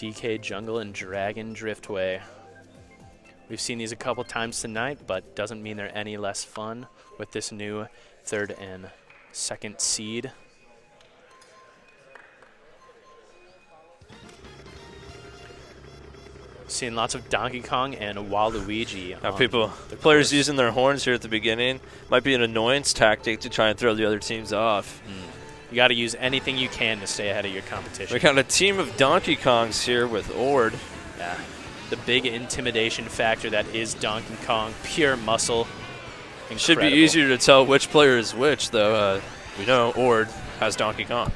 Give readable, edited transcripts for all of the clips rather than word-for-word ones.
DK Jungle and Dragon Driftway. We've seen these a couple times tonight, but doesn't mean they're any less fun with this new 3rd and 2nd seed. Seeing lots of Donkey Kong and Waluigi. Now players using their horns here at the beginning might be an annoyance tactic to try and throw the other teams off. You got to use anything you can to stay ahead of your competition. We got a team of Donkey Kongs here with Ord. Yeah, the big intimidation factor that is Donkey Kong, pure muscle. Incredible. Should be easier to tell which player is which, though. We know Ord has Donkey Kong.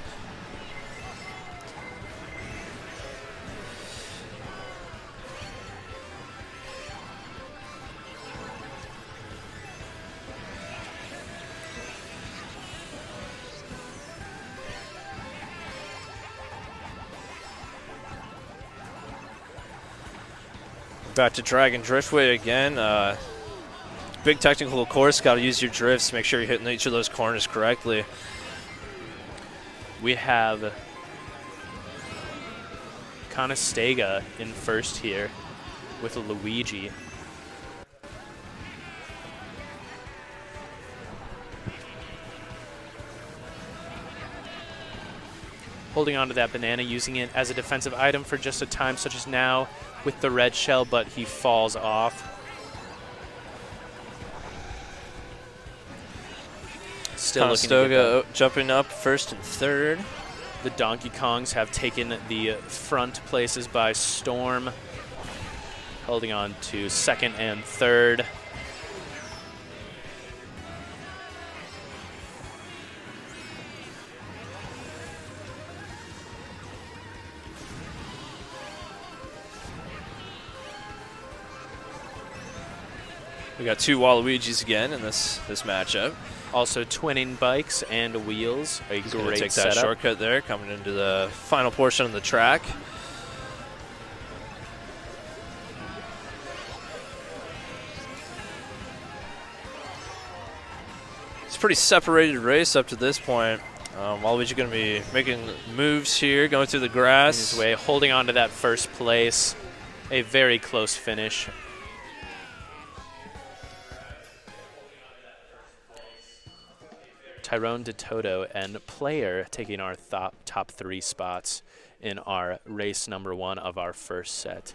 Back to Dragon Driftway again. Big technical course. Got to use your drifts. Make sure you're hitting each of those corners correctly. We have Conestoga in first here with Luigi. Holding on to that banana, using it as a defensive item for just a time, such as now with the red shell, but he falls off. Still Conestoga jumping up 1st and 3rd. The Donkey Kongs have taken the front places by storm, holding on to 2nd and 3rd. We got 2 Waluigis again in this matchup. Also twinning bikes and wheels. A great take setup. that shortcut there, coming into the final portion of the track. It's a pretty separated race up to this point. Waluigi going to be making moves here, going through the grass. In his way, holding on to that first place. A very close finish. Tyrone DeToto and Player taking our top 3 spots in our race number 1 of our first set.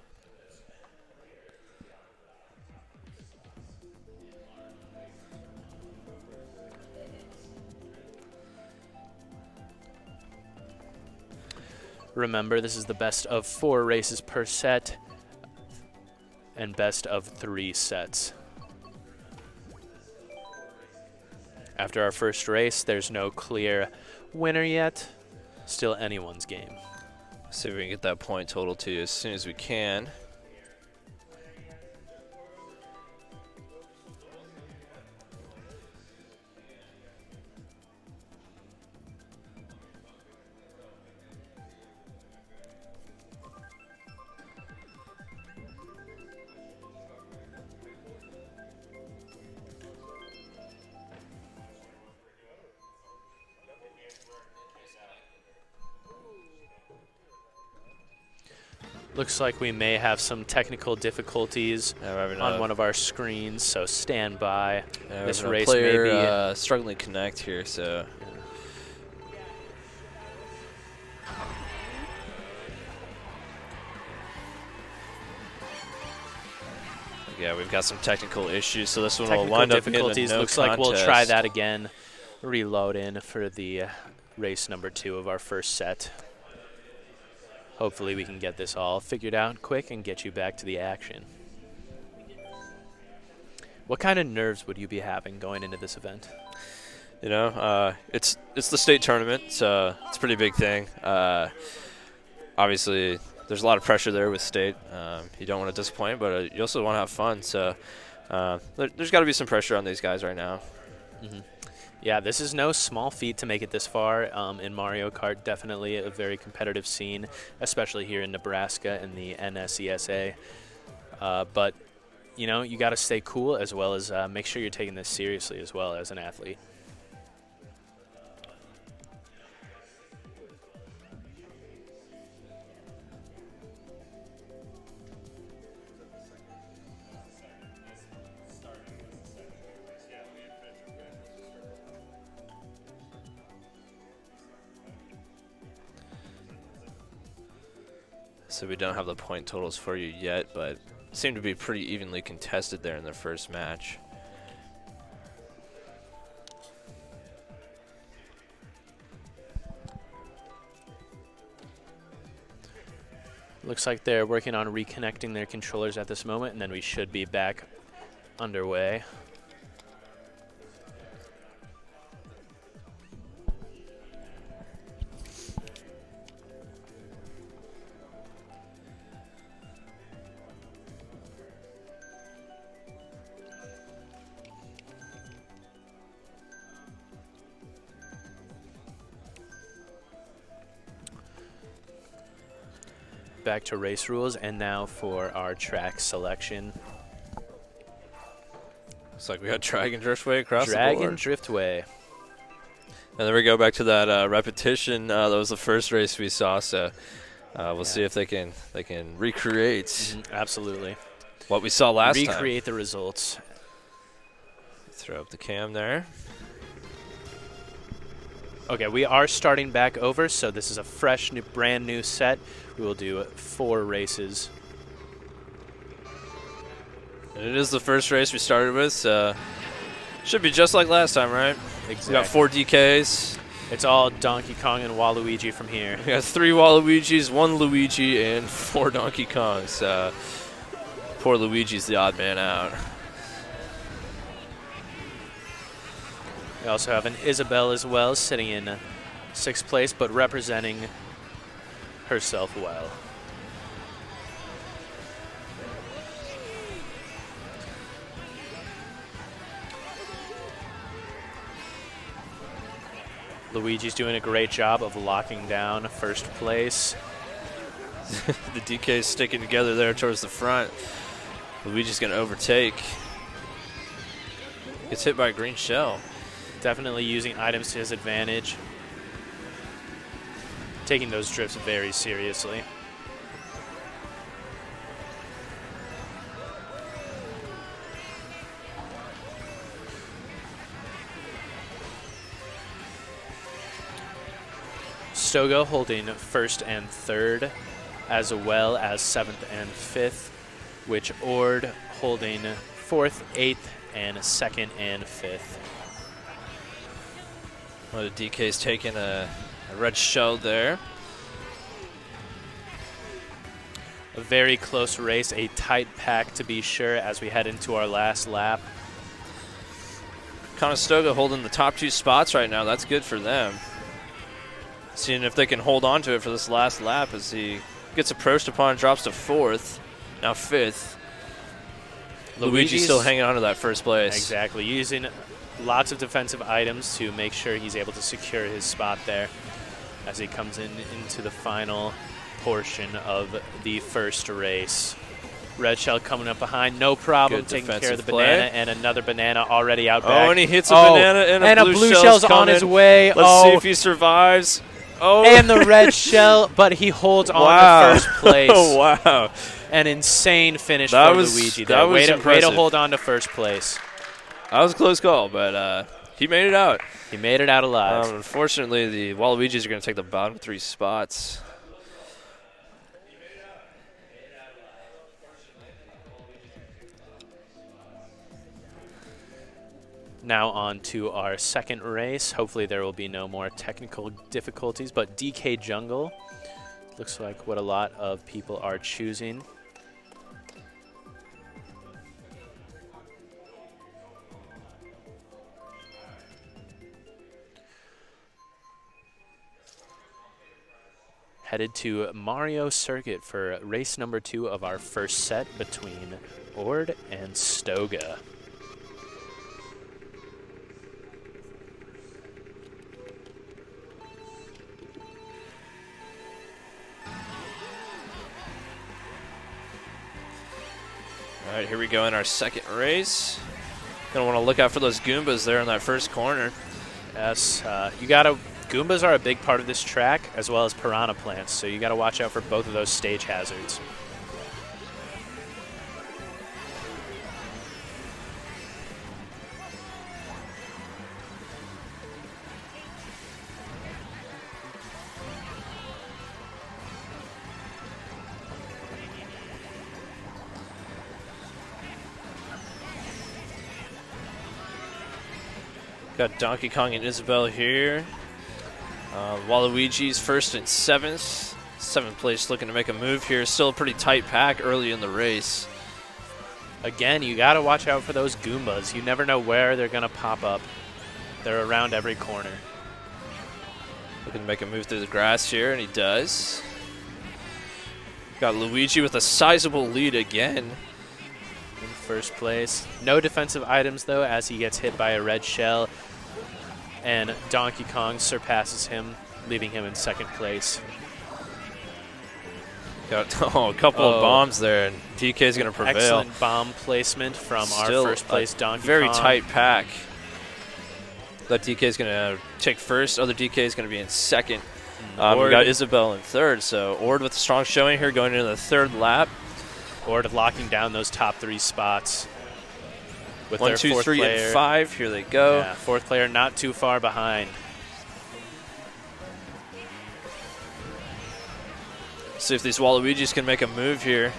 Remember, this is the best of 4 races per set and best of 3 sets. After our first race, there's no clear winner yet. Still anyone's game. See if we can get that point total to you as soon as we can. Looks like we may have some technical difficulties on one of our screens, so stand by. This race may be struggling to connect here, so. Yeah, we've got some technical issues, so this one will wind up in a no contest. Looks like we'll try that again. Reload in for the race number 2 of our first set. Hopefully we can get this all figured out quick and get you back to the action. What kind of nerves would you be having going into this event? You know, it's the state tournament, so it's a pretty big thing. Obviously, there's a lot of pressure there with state. You don't want to disappoint, but you also want to have fun. So there's got to be some pressure on these guys right now. Mm-hmm. Yeah, this is no small feat to make it this far in Mario Kart. Definitely a very competitive scene, especially here in Nebraska in the NSESA. But, you know, you got to stay cool as well as make sure you're taking this seriously as well as an athlete. So we don't have the point totals for you yet, but seem to be pretty evenly contested there in their first match. Looks like they're working on reconnecting their controllers at this moment, and then we should be back underway. Back to race rules, and now for our track selection. Looks like we got Dragon Driftway across the Dragon board. Driftway. And then we go back to that repetition. That was the first race we saw, so we'll see if they can recreate Absolutely. what we saw last time. Recreate the results. Throw up the cam there. Okay, we are starting back over, so this is a fresh, brand new set. We will do 4 races. And it is the first race we started with, so should be just like last time, right? Exactly. We got 4 DKs. It's all Donkey Kong and Waluigi from here. We got 3 Waluigis, 1 Luigi, and 4 Donkey Kongs. Poor Luigi's the odd man out. We also have an Isabelle as well, sitting in 6th place, but representing herself well. Luigi's doing a great job of locking down 1st place. The DK's sticking together there towards the front. Luigi's going to overtake. Gets hit by a green shell. Definitely using items to his advantage. Taking those drifts very seriously. Stoga holding 1st and 3rd, as well as 7th and 5th, which Ord holding 4th, 8th, and 2nd and 5th. One of the DK's taking a red shell there. A very close race, a tight pack to be sure as we head into our last lap. Conestoga holding the top 2 spots right now. That's good for them. Seeing if they can hold on to it for this last lap as he gets approached upon, drops to 4th, now 5th. Luigi's still hanging on to that 1st place. Exactly, using lots of defensive items to make sure he's able to secure his spot there as he comes into the final portion of the 1st race. Red shell coming up behind, no problem, Good taking care of the defensive play. banana, and another banana already out back. Oh, and he hits a banana, and a blue shell's on his way. Let's see if he survives. Oh, and the red shell, but he holds on to 1st place. Oh, wow. An insane finish for Luigi there. Way to hold on to 1st place. That was a close call, but he made it out. He made it out alive. Unfortunately, the Waluigis are going to take the bottom 3 spots. Now on to our 2nd race. Hopefully there will be no more technical difficulties, but DK Jungle looks like what a lot of people are choosing. Headed to Mario Circuit for race number 2 of our 1st set between Ord and Stoga. All right, here we go in our 2nd race. Gonna want to look out for those Goombas there in that 1st corner. Yes, Goombas are a big part of this track, as well as piranha plants, so you gotta watch out for both of those stage hazards. Got Donkey Kong and Isabel here. Waluigi's first and seventh. Seventh place looking to make a move here. Still a pretty tight pack early in the race. Again, you got to watch out for those Goombas. You never know where they're going to pop up. They're around every corner. Looking to make a move through the grass here, and he does. Got Luigi with a sizable lead again. In first place. No defensive items, though, as he gets hit by a red shell. And Donkey Kong surpasses him, leaving him in second place. Got a couple of bombs there, and DK is going to prevail. Excellent bomb placement from Still our first place Donkey Kong. Very tight pack. That DK is going to take first. Other DK is going to be in second. We got Isabel in third. So Ord with a strong showing here going into the third lap. Ord locking down those top 3 spots. With 1, their 2, fourth 3, player. and 5. Here they go. Yeah, fourth player not too far behind. See if these Waluigis can make a move here.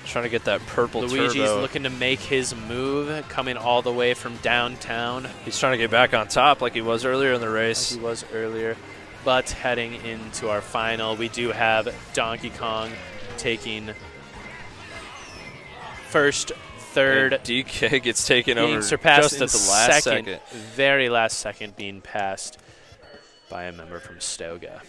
Trying to get that purple Luigi's turbo. looking to make his move, coming all the way from downtown. He's trying to get back on top like he was earlier in the race. Like he was earlier. But heading into our final, we do have Donkey Kong taking first, third. And DK gets taken over surpassed just at the last second. Very last second, being passed by a member from Stoga.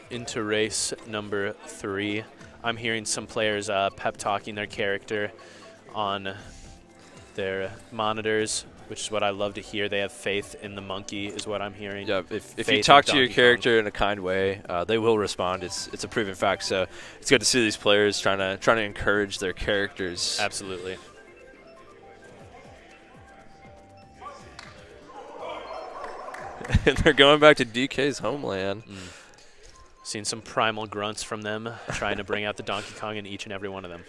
Into race number 3. I'm hearing some players pep talking their character on their monitors, which is what I love to hear. They have faith in the monkey, is what I'm hearing. Yeah, if you talk to your character in a kind way, they will respond. It's a proven fact. So it's good to see these players trying to encourage their characters. Absolutely. And they're going back to DK's homeland. Seen some primal grunts from them, trying to bring out the Donkey Kong in each and every one of them.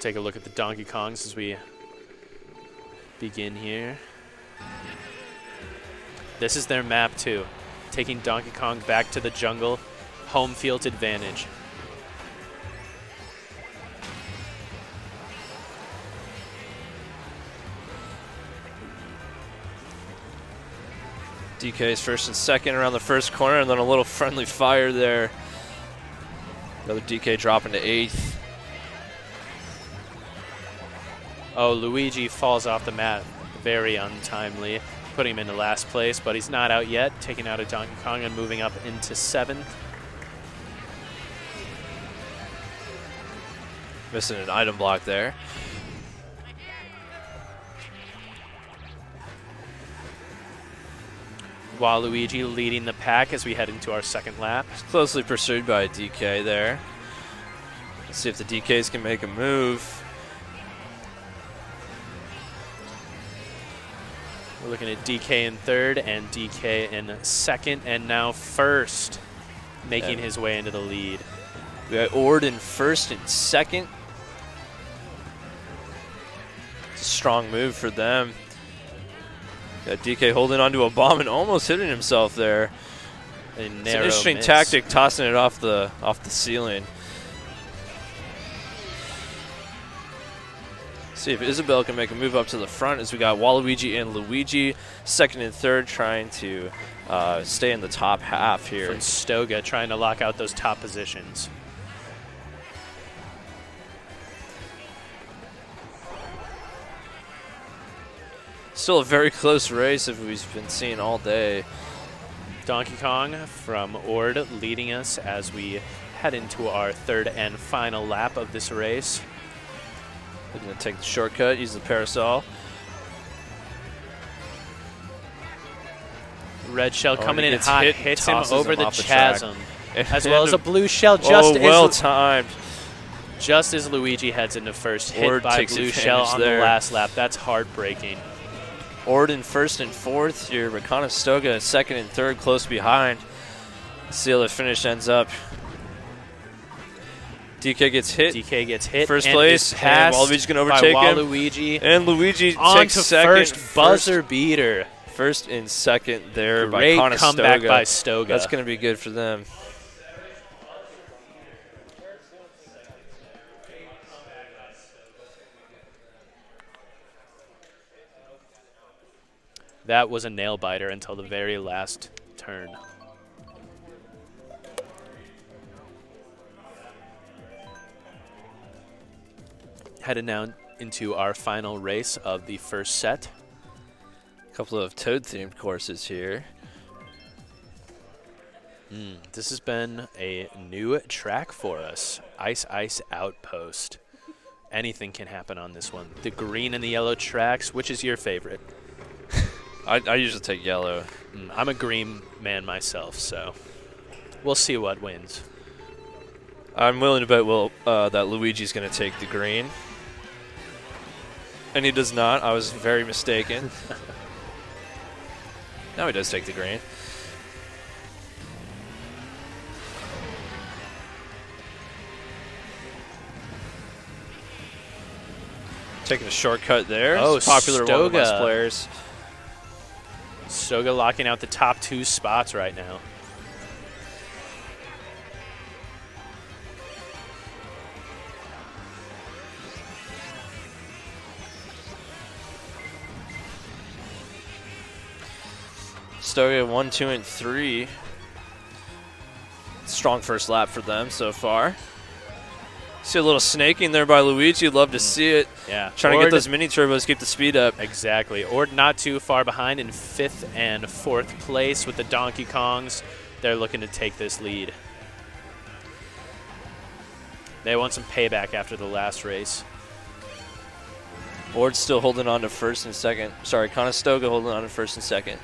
Take a look at the Donkey Kongs as we begin here. This is their map too, taking Donkey Kong back to the jungle, home field advantage. DK's first and second around the first corner, and then a little friendly fire there. Another DK dropping to 8th. Oh, Luigi falls off the mat very untimely, putting him into last place, but he's not out yet, taking out a Donkey Kong and moving up into 7th. Missing an item block there. Waluigi leading the pack as we head into our second lap. It's closely pursued by a DK there. Let's see if the DKs can make a move. We're looking at DK in third and DK in second, and now first, making his way into the lead. We got Ord in first and second. It's a strong move for them. Got DK holding onto a bomb and almost hitting himself there. It's an interesting tactic, tossing it off the ceiling. See if Isabel can make a move up to the front as we got Waluigi and Luigi, second and third, trying to stay in the top half here. From Stoga trying to lock out those top positions. Still a very close race as we've been seeing all day. Donkey Kong from Ord leading us as we head into our third and final lap of this race. We're going to take the shortcut, use the parasol. Red shell coming in hot, hits him over the chasm, as and well as a blue shell timed. Just as Luigi heads into first, hit by blue shell on the last lap. That's heartbreaking. Ord in first and fourth here, but Conestoga in second and third, close behind. See how the finish ends up. DK gets hit. DK gets hit. First and place. And Waluigi's going to overtake him. Waluigi. And Luigi on takes to second. First buzzer beater. First and second there Great by Conestoga. comeback by Stoga. That's going to be good for them. That was a nail biter until the very last turn. Headed now into our final race of the first set. A couple of Toad-themed courses here. This has been a new track for us. Ice Ice Outpost. Anything can happen on this one. The green and the yellow tracks, which is your favorite? I usually take yellow. I'm a green man myself, so we'll see what wins. I'm willing to bet that Luigi's going to take the green. And he does not. I was very mistaken. Now he does take the green. Taking a shortcut there. Oh, it's popular Stoga. among us players. Stoga locking out the top 2 spots right now. Stoga 1, 2, and 3. Strong first lap for them so far. See a little snaking there by Luigi. Love to see it. Yeah. Trying to get those mini turbos, keep the speed up. Exactly. Or not too far behind in 5th and 4th place with the Donkey Kongs. They're looking to take this lead. They want some payback after the last race. Ord's still holding on to first and second. Sorry, Conestoga holding on to first and second.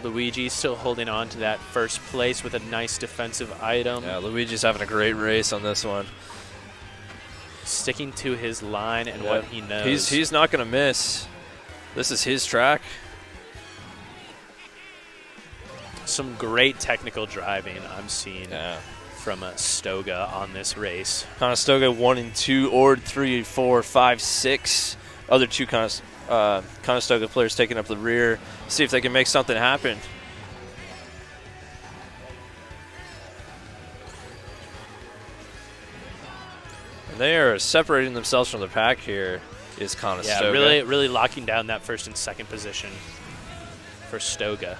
Luigi still holding on to that first place with a nice defensive item. Yeah, Luigi's having a great race on this one. Sticking to his line and what he knows. He's not going to miss. This is his track. Some great technical driving I'm seeing from Stoga on this race. Conestoga 1 and 2, Ord 3, 4, 5, 6. Other two Conestoga players taking up the rear. See if they can make something happen. And they are separating themselves from the pack here. Is Conestoga. Yeah, really locking down that first and second position for Stoga.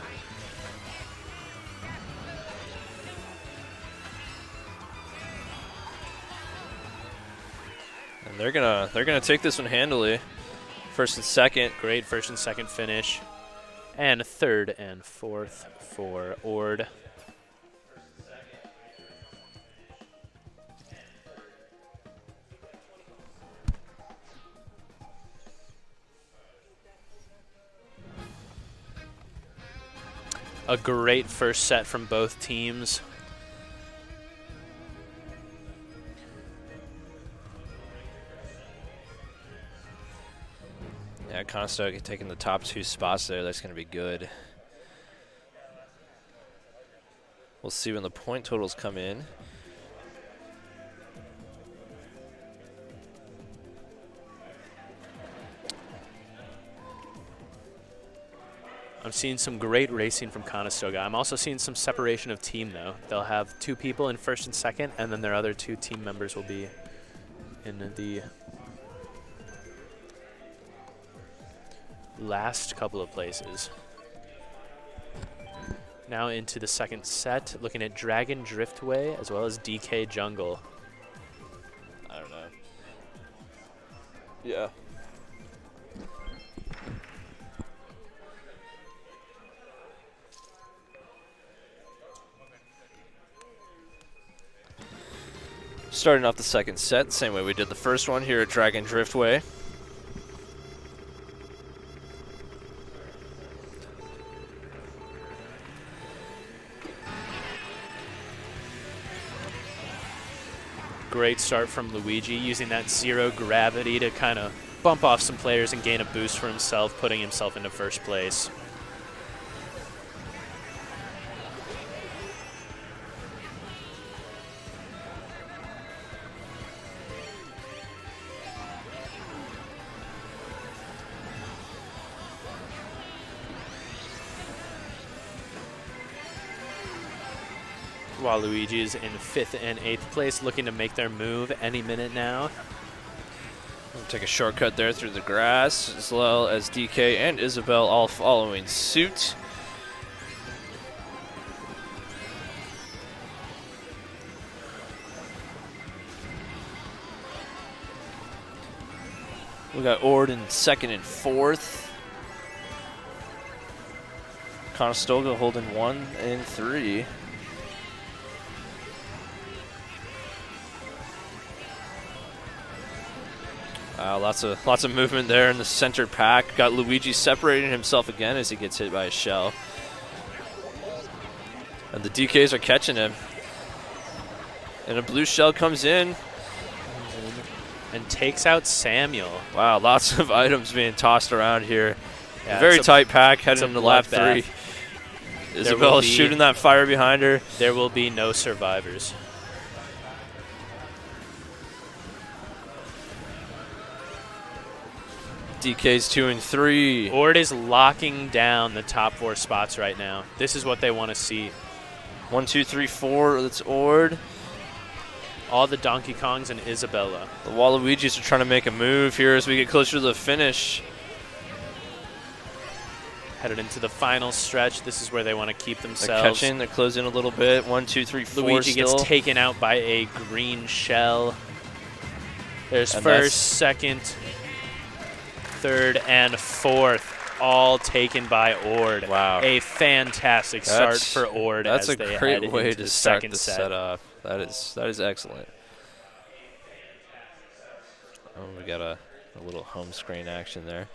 And they're gonna take this one handily. First and second. Great first and second finish. And 3rd and 4th for Ord. A great first set from both teams. Yeah, Conestoga taking the top 2 spots there. That's going to be good. We'll see when the point totals come in. I'm seeing some great racing from Conestoga. I'm also seeing some separation of team, though. They'll have 2 people in first and second, and then their other 2 team members will be in the last couple of places. Now into the second set, looking at Dragon Driftway as well as DK Jungle. I don't know. Yeah. Starting off the second set, same way we did the first one here at Dragon Driftway. Great start from Luigi, using that 0 gravity to kind of bump off some players and gain a boost for himself, putting himself into first place. Waluigi is in 5th and 8th place, looking to make their move any minute now. Take a shortcut there through the grass, as well as DK and Isabel all following suit. We got Ord in 2nd and 4th. Conestoga holding 1 and 3. Lots of movement there in the center pack. Got Luigi separating himself again as he gets hit by a shell. And the DKs are catching him. And a blue shell comes in. And takes out Samuel. Wow, lots of items being tossed around here. Yeah, very tight pack heading into lap bloodbath. 3. Isabel is shooting that fire behind her. There will be no survivors. DK's 2 and 3. Ord is locking down the top 4 spots right now. This is what they want to see. 1, 2, 3, 4. That's Ord. All the Donkey Kongs and Isabella. The Waluigis are trying to make a move here as we get closer to the finish. Headed into the final stretch. This is where they want to keep themselves. They're catching. They're closing a little bit. 1, 2, 3, 4 Luigi still. gets taken out by a green shell. There's And first, second, third, and fourth. All taken by Ord. Wow. A fantastic start for Ord as they head into the second set. That's a great way to start the setup. That is excellent. Oh, we got a little home screen action there.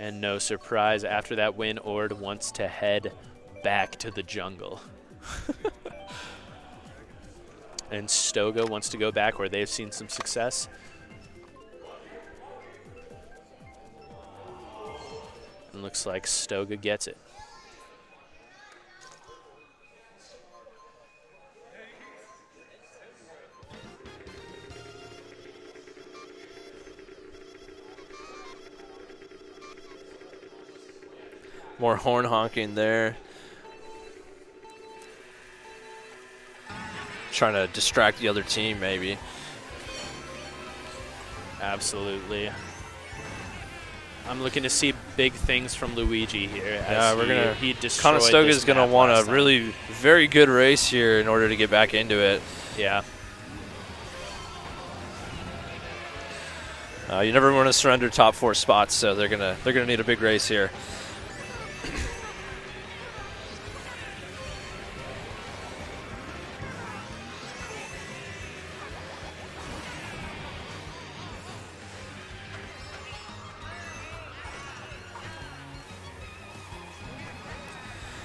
And no surprise, after that win, Ord wants to head back to the jungle. And Stoga wants to go back where they've seen some success. And looks like Stoga gets it. More horn honking there. Trying to distract the other team, maybe. Absolutely. I'm looking to see big things from Luigi here. Yeah, he destroyed Conestoga this is going to map want last a really very good race here in order to get back into it. Yeah. You never want to surrender top 4 spots, so they're gonna need a big race here.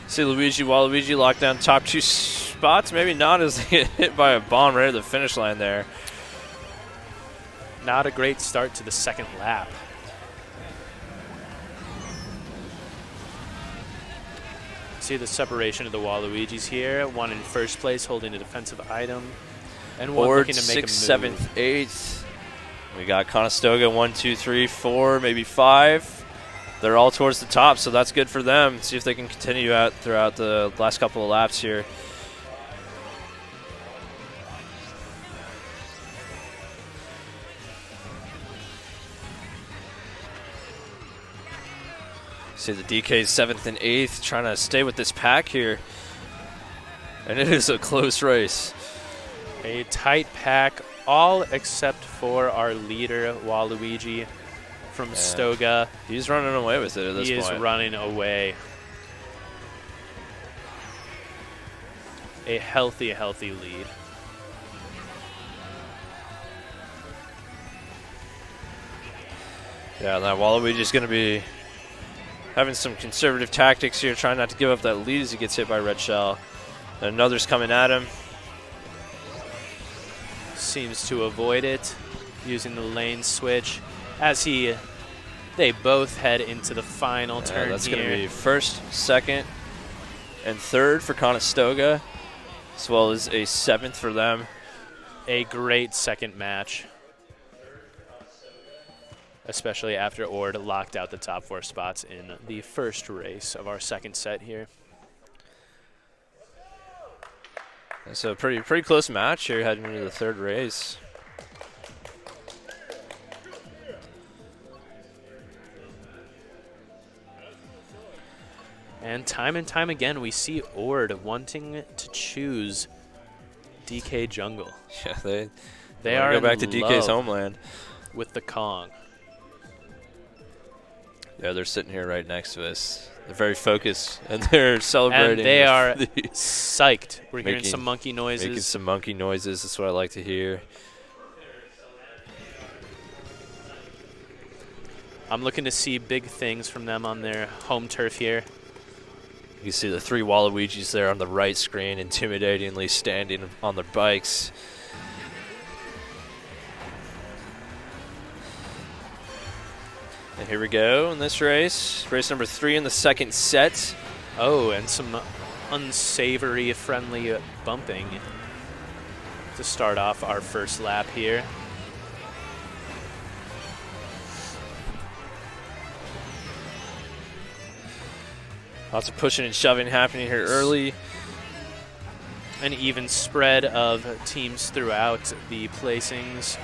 See Waluigi lock down top 2 spots. Maybe not as they get hit by a bomb right at the finish line there. Not a great start to the second lap. See the separation of the Waluigis here. One in first place holding a defensive item. And one Ord looking to make 6th, a move. 7th, 8th. We got Conestoga 1, 2, 3, 4, maybe 5. They're all towards the top, so that's good for them. See if they can continue out throughout the last couple of laps here. See the DK's 7th and 8th trying to stay with this pack here. And it is a close race. A tight pack, all except for our leader, Waluigi from Stoga. He's running away with it at this point. He is running away. A healthy lead. Yeah, now Waluigi's going to be having some conservative tactics here, trying not to give up that lead as he gets hit by Red Shell. And another's coming at him. Seems to avoid it, using the lane switch as they both head into the final turn that's here. Going to be first, second, and third for Conestoga, as well as a 7th for them. A great second match. especially after Ord locked out the top 4 spots in the first race of our second set here. It's a pretty close match here heading into the third race. And time again, we see Ord wanting to choose DK Jungle. Yeah, they are go back to DK's homeland with the Kong. Yeah, they're sitting here right next to us. They're very focused, and they're celebrating. And they are psyched. We're hearing some monkey noises. Making some monkey noises. That's what I like to hear. I'm looking to see big things from them on their home turf here. You see the 3 Waluigis there on the right screen, intimidatingly standing on their bikes. And here we go in this race. Race number 3 in the second set. Oh, and some unsavory, friendly bumping to start off our first lap here. Lots of pushing and shoving happening here early. An even spread of teams throughout the placings,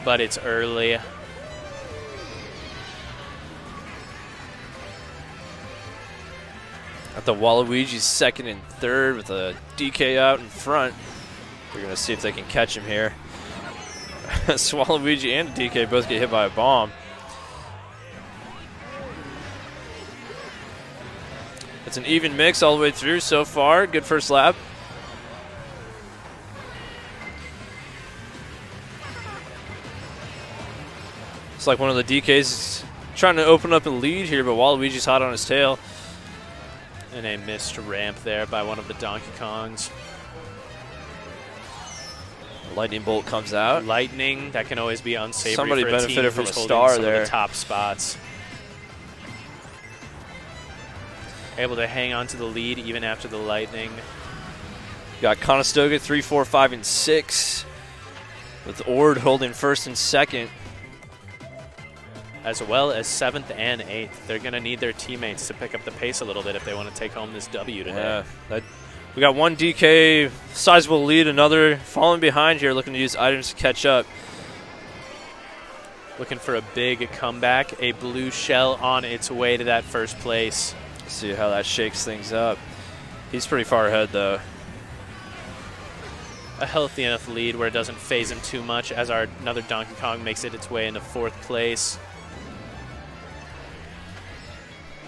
but it's early. At the Waluigi's second and third with a DK out in front. We're going to see if they can catch him here. Waluigi and DK both get hit by a bomb. It's an even mix all the way through so far. Good first lap. It's like one of the DKs is trying to open up a lead here, but Waluigi's hot on his tail. And a missed ramp there by one of the Donkey Kongs. Lightning bolt comes out. Lightning, that can always be unsavory. Somebody for a benefited team from who's a holding star some there. Of the top spots. Able to hang on to the lead even after the lightning. Got Conestoga 3, 4, 5, and 6. With Ord holding first and second. As well as 7th and 8th. They're going to need their teammates to pick up the pace a little bit if they want to take home this W today. Yeah, we got one DK sizable lead, another falling behind here, looking to use items to catch up. Looking for a big comeback. A blue shell on its way to that first place. See how that shakes things up. He's pretty far ahead, though. A healthy enough lead where it doesn't phase him too much as another Donkey Kong makes it its way into 4th place.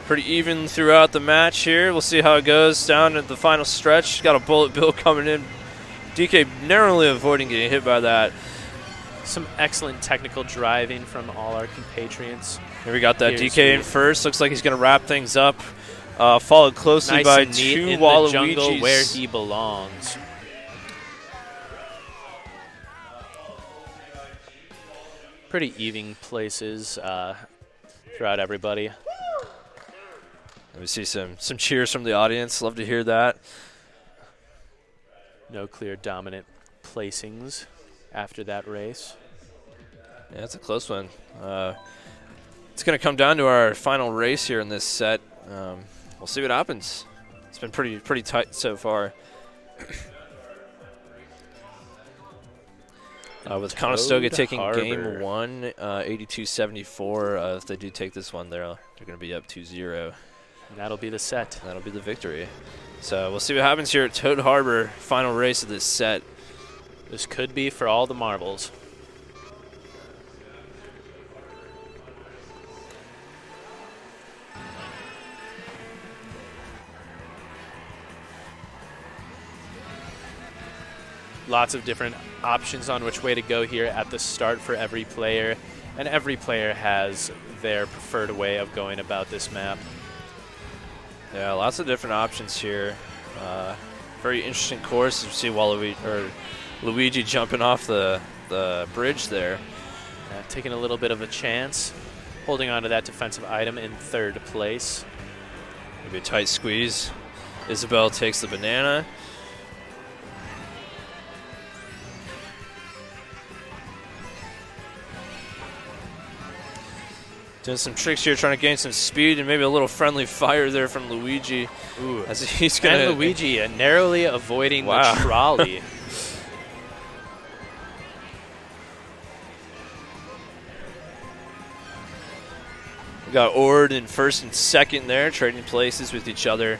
Pretty even throughout the match here. We'll see how it goes down at the final stretch. Got a bullet bill coming in. DK narrowly avoiding getting hit by that. Some excellent technical driving from all our compatriots. Here we got that DK in first. Looks like he's going to wrap things up. Followed closely nice by and neat 2 in Waluigis. The jungle where he belongs. Pretty even places throughout everybody. We see some cheers from the audience. Love to hear that. No clear dominant placings after that race. Yeah, it's a close one. It's going to come down to our final race here in this set. We'll see what happens. It's been pretty tight so far. With Conestoga taking game 1, 82-74. If they do take this one, they're going to be up 2-0. And that'll be the set. That'll be the victory. So we'll see what happens here at Toad Harbor, final race of this set. This could be for all the marbles. Lots of different options on which way to go here at the start for every player, and every player has their preferred way of going about this map. Yeah, lots of different options here. Very interesting course. You see Luigi jumping off the bridge there. Taking a little bit of a chance, holding on to that defensive item in 3rd place. Maybe a tight squeeze. Isabel takes the banana. Doing some tricks here, trying to gain some speed and maybe a little friendly fire there from Luigi. Ooh. As he's gonna and Luigi narrowly avoiding Wow. the trolley. We got Ord in first and second there, trading places with each other.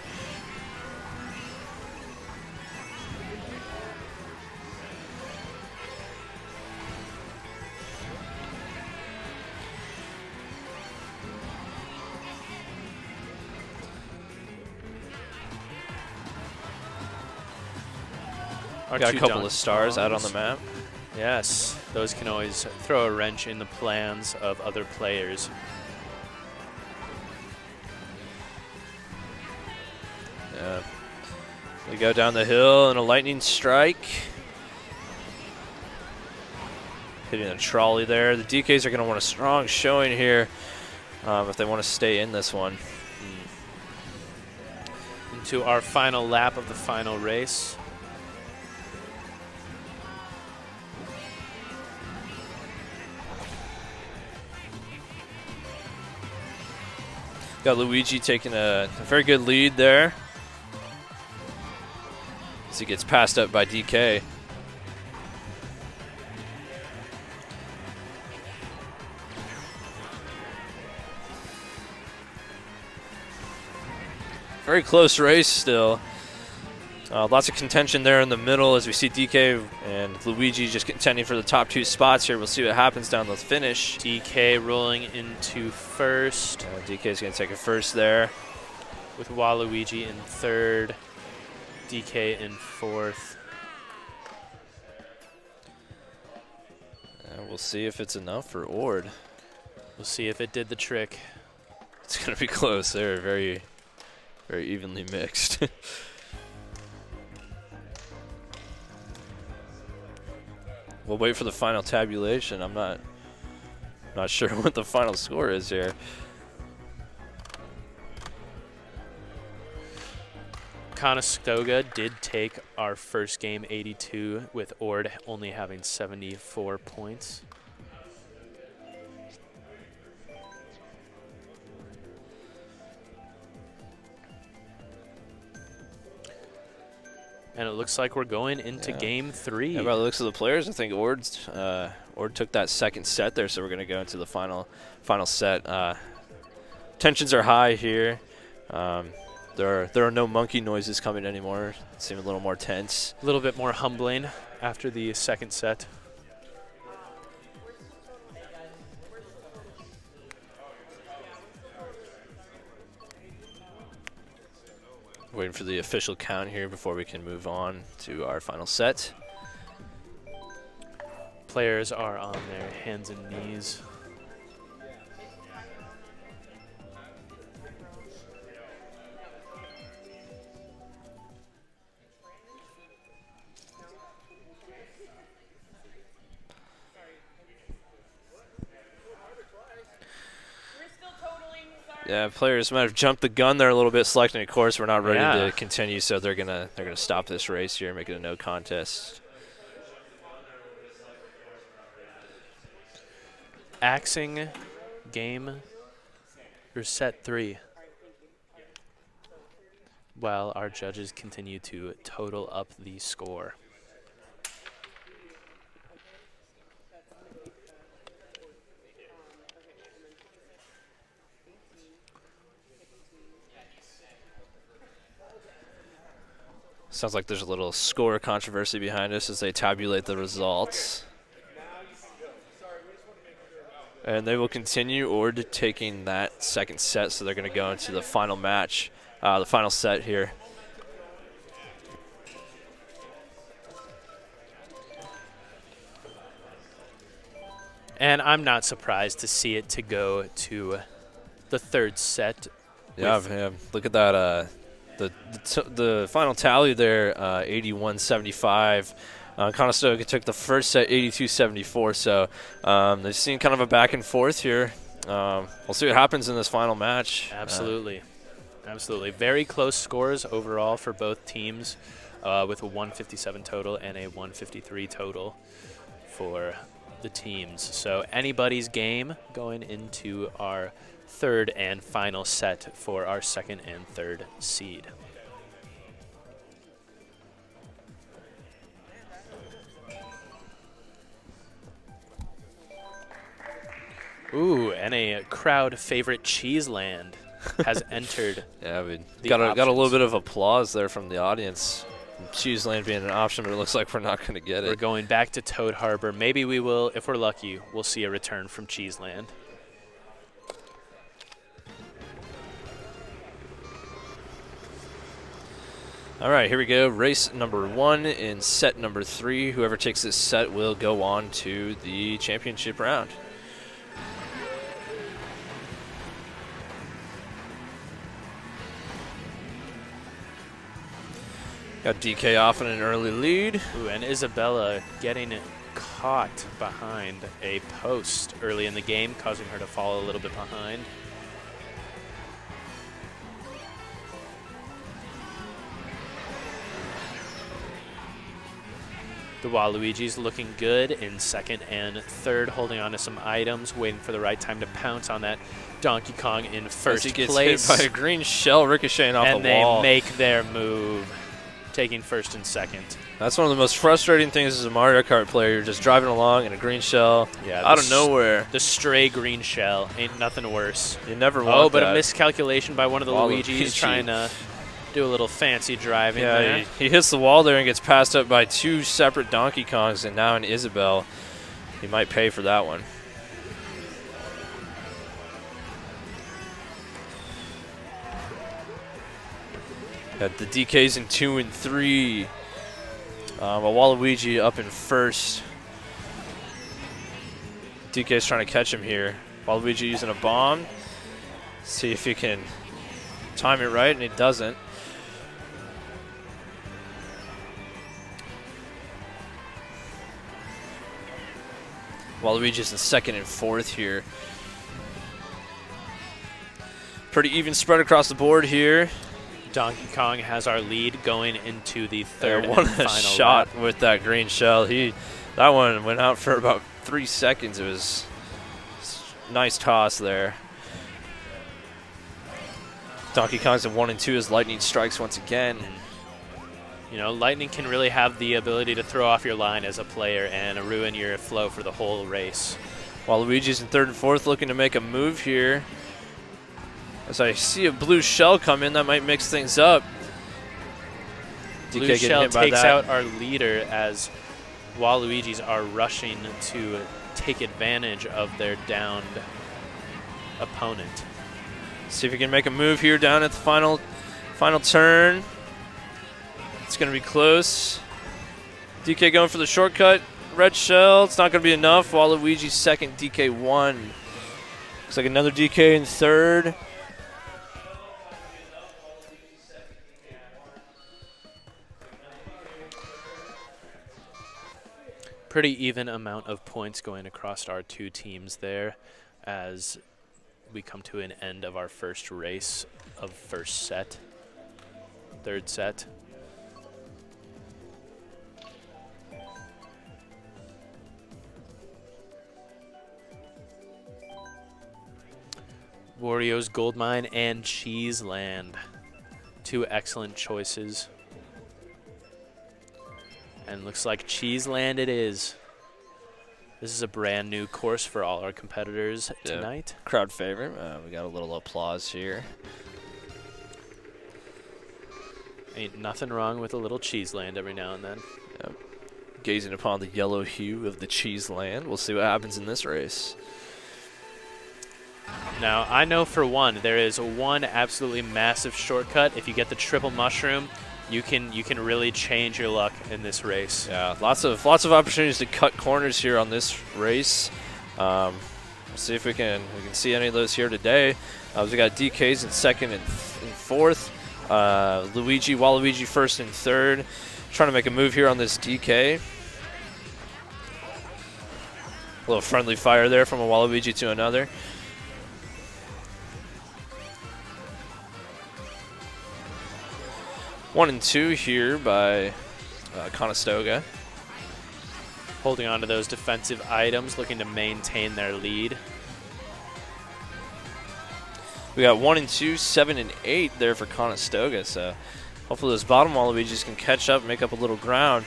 Got a couple of stars out on the map. Yes, those can always throw a wrench in the plans of other players. Yeah. We go down the hill and a lightning strike. Hitting a trolley there. The DKs are going to want a strong showing here if they want to stay in this one. Into our final lap of the final race. Got Luigi taking a very good lead there as he gets passed up by DK. Very close race still. Lots of contention there in the middle as we see DK and Luigi just contending for the top 2 spots here. We'll see what happens down the finish. DK rolling into first. DK is going to take a first there. With Waluigi in third. DK in fourth. And we'll see if it's enough for Ord. We'll see if it did the trick. It's going to be close there. Very, very evenly mixed. We'll wait for the final tabulation. I'm not sure what the final score is here. Conestoga did take our first game 82 with Ord only having 74 points. And it looks like we're going into game 3. Yeah, by the looks of the players, I think Ord took that second set there, so we're going to go into the final set. Tensions are high here. There are no monkey noises coming anymore. It seems a little more tense. A little bit more humbling after the second set. Waiting for the official count here before we can move on to our final set. Players are on their hands and knees. Yeah, players might have jumped the gun there a little bit, selecting a course. We're not ready to continue, so they're gonna stop this race here and make it a no contest. Axing game or set 3. While our judges continue to total up the score. Sounds like there's a little score controversy behind us as they tabulate the results. And they will continue Ord taking that second set, so they're going to go into the final match, the final set here. And I'm not surprised to see it to go to the third set. Yeah, look at that. The final tally there, 81-75. Conestoga took the first set 82-74, so they've seen kind of a back and forth here. We'll see what happens in this final match. Absolutely. Absolutely. Very close scores overall for both teams with a 157 total and a 153 total for the teams. So anybody's game going into our third and final set for our second and third seed. Ooh, and a crowd favorite Cheeseland has entered. Yeah, we got a little bit of applause there from the audience. Cheeseland being an option, but it looks like we're not going to get it. We're going back to Toad Harbor. Maybe we will, if we're lucky, we'll see a return from Cheeseland. All right, here we go. Race number 1 in set number 3. Whoever takes this set will go on to the championship round. Got DK off in an early lead. Ooh, and Isabella getting caught behind a post early in the game, causing her to fall a little bit behind. The Waluigi's looking good in second and third, holding on to some items, waiting for the right time to pounce on that Donkey Kong in first As he gets place. hit by a green shell ricocheting off the wall. And they make their move, taking first and second. That's one of the most frustrating things as a Mario Kart player. You're just driving along and a green shell out of nowhere. The stray green shell. Ain't nothing worse. You never want Oh, but that. a miscalculation by one of the Luigis trying to do a little fancy driving there. He hits the wall there and gets passed up by 2 separate Donkey Kongs and now an Isabelle. He might pay for that one. Got the DKs in 2 and 3. Waluigi up in first. DK's trying to catch him here. Waluigi using a bomb. See if he can time it right, and he doesn't. Waluigi's in second and fourth here. Pretty even spread across the board here. Donkey Kong has our lead going into the third and one final shot lap. with that green shell. That one went out for about 3 seconds. It was a nice toss there. Donkey Kong's at 1 and 2 as lightning strikes once again. You know, lightning can really have the ability to throw off your line as a player and ruin your flow for the whole race. Waluigi's in third and fourth looking to make a move here. As I see a blue shell come in, that might mix things up. Blue shell takes out our leader as Waluigi's are rushing to take advantage of their downed opponent. See if he can make a move here down at the final turn. It's going to be close. DK going for the shortcut. Red shell. It's not going to be enough. Waluigi's second, DK 1. Looks like another DK in third. Pretty even amount of points going across our 2 teams there as we come to an end of our first race of third set. Wario's Gold Mine and Cheeseland. 2 excellent choices. And looks like Cheeseland it is. This is a brand new course for all our competitors tonight. Crowd favorite. We got a little applause here. Ain't nothing wrong with a little Cheeseland every now and then. Yep. Gazing upon the yellow hue of the Cheeseland. We'll see what happens in this race. Now, I know for one, there is one absolutely massive shortcut. If you get the triple mushroom, you can really change your luck in this race. Yeah, lots of opportunities to cut corners here on this race. We'll see if we can see any of those here today. We got DKs in second and fourth. Waluigi first and third. Trying to make a move here on this DK. A little friendly fire there from a Waluigi to another. One and two here by Conestoga. holding on to those defensive items, looking to maintain their lead. We got 1 and 2, 7 and 8 there for Conestoga, so hopefully those bottom Waluigis can catch up and make up a little ground.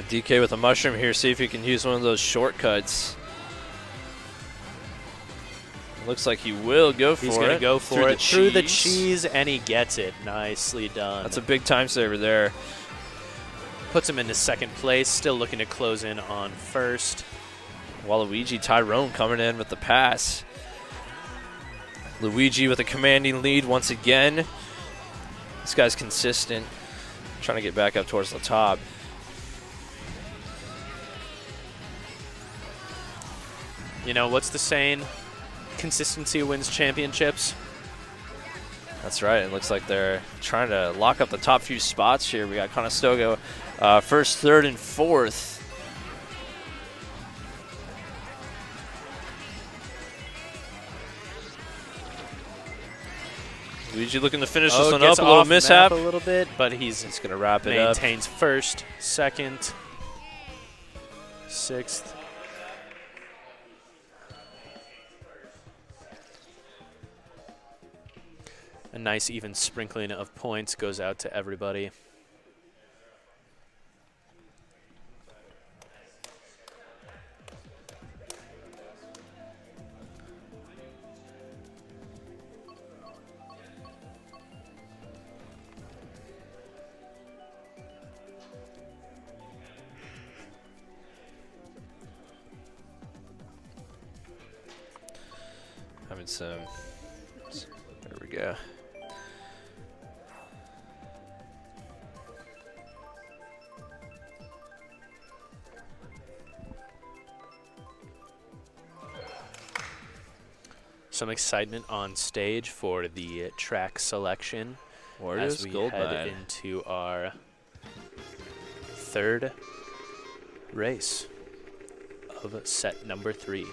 DK with a mushroom here, see if he can use one of those shortcuts. Looks like he will go for it. He's going to go for it through the cheese, and he gets it. Nicely done. That's a big time saver there. Puts him into second place, still looking to close in on first. Waluigi Tyrone coming in with the pass. Luigi with a commanding lead once again. This guy's consistent, trying to get back up towards the top. You know, what's the saying? Consistency wins championships. That's right. It looks like they're trying to lock up the top few spots here. We got Conestoga first, third, and fourth. Luigi looking to finish this one up. A little mishap. A little bit, but he's going to wrap it up. Maintains first, second, sixth. A nice even sprinkling of points goes out to everybody. Having some, there we go. Some excitement on stage for the track selection as we head into our third race of set number 3.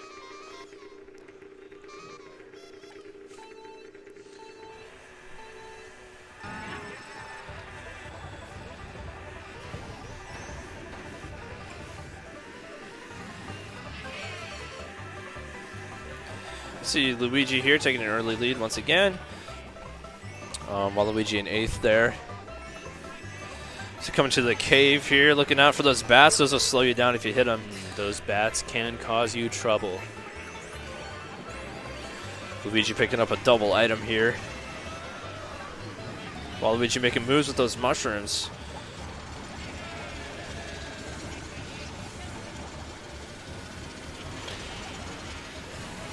See Luigi here taking an early lead once again. Waluigi in 8th there. So coming to the cave here, looking out for those bats. Those will slow you down if you hit them. Those bats can cause you trouble. Luigi picking up a double item here. Waluigi making moves with those mushrooms.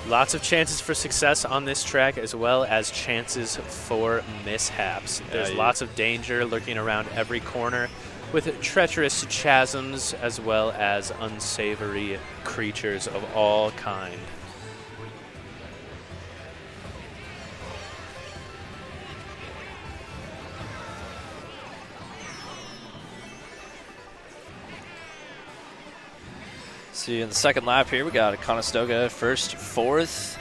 Lots of chances for success on this track, as well as chances for mishaps. There's lots of danger lurking around every corner, with treacherous chasms as well as unsavory creatures of all kind. See, in the second lap here, we got a Conestoga first, fourth,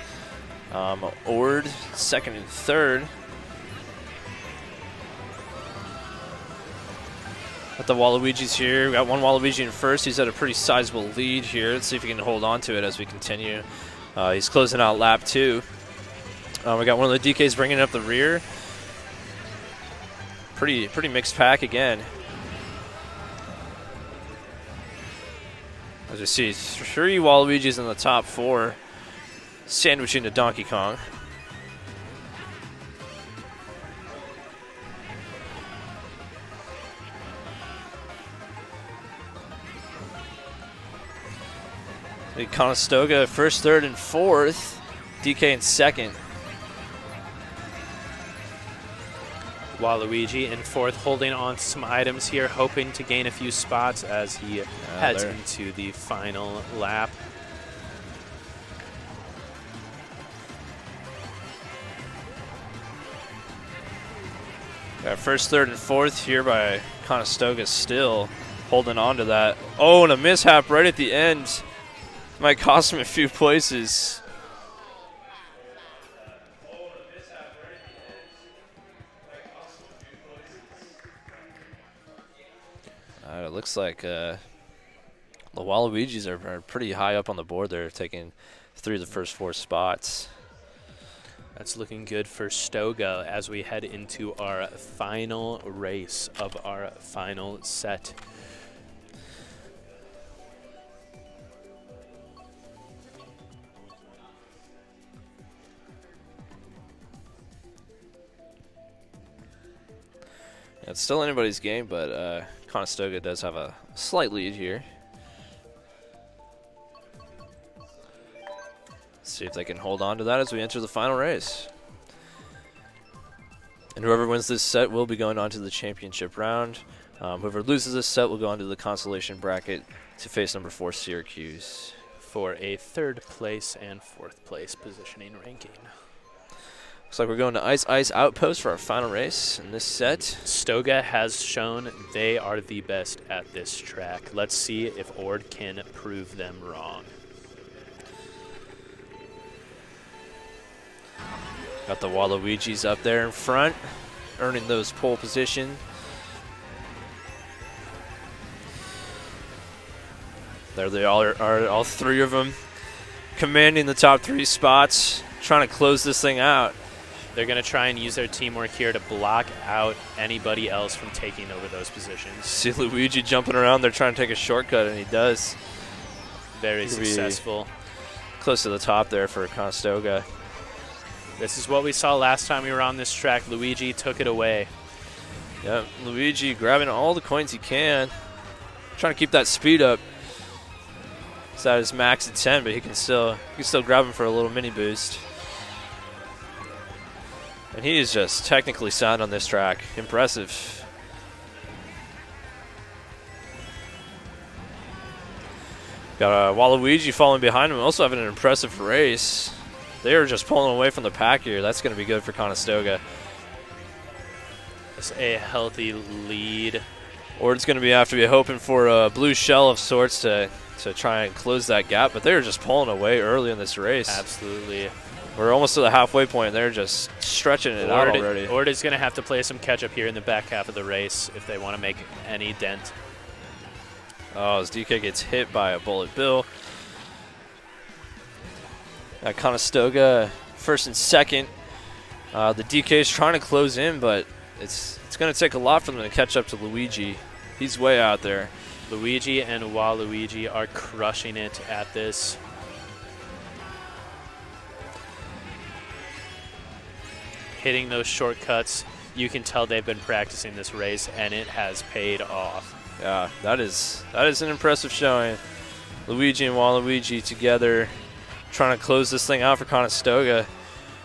Ord second and third. Got the Waluigis here. We got one Waluigi in first. He's at a pretty sizable lead here. Let's see if he can hold on to it as we continue. He's closing out lap 2. We got one of the DKs bringing up the rear. Pretty mixed pack again. As you see, 3 Waluigis in the top 4, sandwiching to Donkey Kong. The Conestoga first, third, and fourth. DK in second. Waluigi in fourth, holding on to some items here, hoping to gain a few spots as he heads into the final lap. Got first, third, and fourth here by Conestoga, still holding on to that. Oh, and a mishap right at the end. Might cost him a few places. It looks like the Waluigis are pretty high up on the board. They're taking 3 of the first 4 spots. That's looking good for Stoga as we head into our final race of our final set. It's still anybody's game, but Conestoga does have a slight lead here. See if they can hold on to that as we enter the final race. And whoever wins this set will be going on to the championship round. Whoever loses this set will go on to the consolation bracket to face number 4 Syracuse for a 3rd place and 4th place positioning ranking. Looks like we're going to Ice Outpost for our final race in this set. Stoga has shown they are the best at this track. Let's see if Ord can prove them wrong. Got the Waluigis up there in front, earning those pole position. There they are, all 3 of them commanding the top 3 spots, trying to close this thing out. They're going to try and use their teamwork here to block out anybody else from taking over those positions. See Luigi jumping around there trying to take a shortcut, and he does. Very successful. Close to the top there for Conestoga. This is what we saw last time we were on this track. Luigi took it away. Yep, Luigi grabbing all the coins he can. Trying to keep that speed up. He's at his max at 10, but he can still grab him for a little mini boost. And he is just technically sound on this track. Impressive. Got Waluigi falling behind him, also having an impressive race. They are just pulling away from the pack here. That's going to be good for Conestoga. It's a healthy lead. Ord's going to have to be hoping for a blue shell of sorts to try and close that gap, but they're just pulling away early in this race. Absolutely. We're almost to the halfway point. They're just stretching it out already. Ord is going to have to play some catch-up here in the back half of the race if they want to make any dent. Oh, as DK gets hit by a bullet bill. Conestoga first and second. The DK is trying to close in, but it's going to take a lot for them to catch up to Luigi. He's way out there. Luigi and Waluigi are crushing it at this. Hitting those shortcuts, you can tell they've been practicing this race, and it has paid off. Yeah, that is an impressive showing. Luigi and Waluigi together, trying to close this thing out for Conestoga.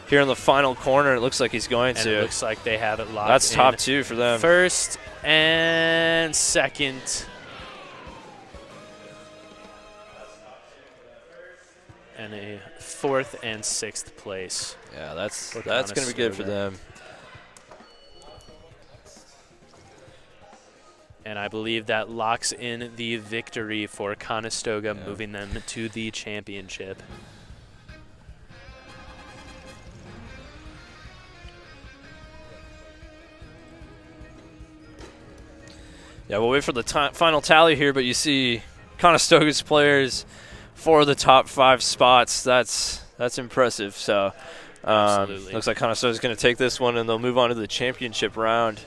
Here in the final corner, it looks like he's going to. It looks like they have it locked. That's top 2 for them. First and second. And a 4th and 6th place. Yeah, that's going to be good for them. And I believe that locks in the victory for Conestoga, moving them to the championship. Yeah, we'll wait for the final tally here, but you see Conestoga's players for the top 5 spots. That's impressive. So looks like Conestoga's going to take this one, and they'll move on to the championship round.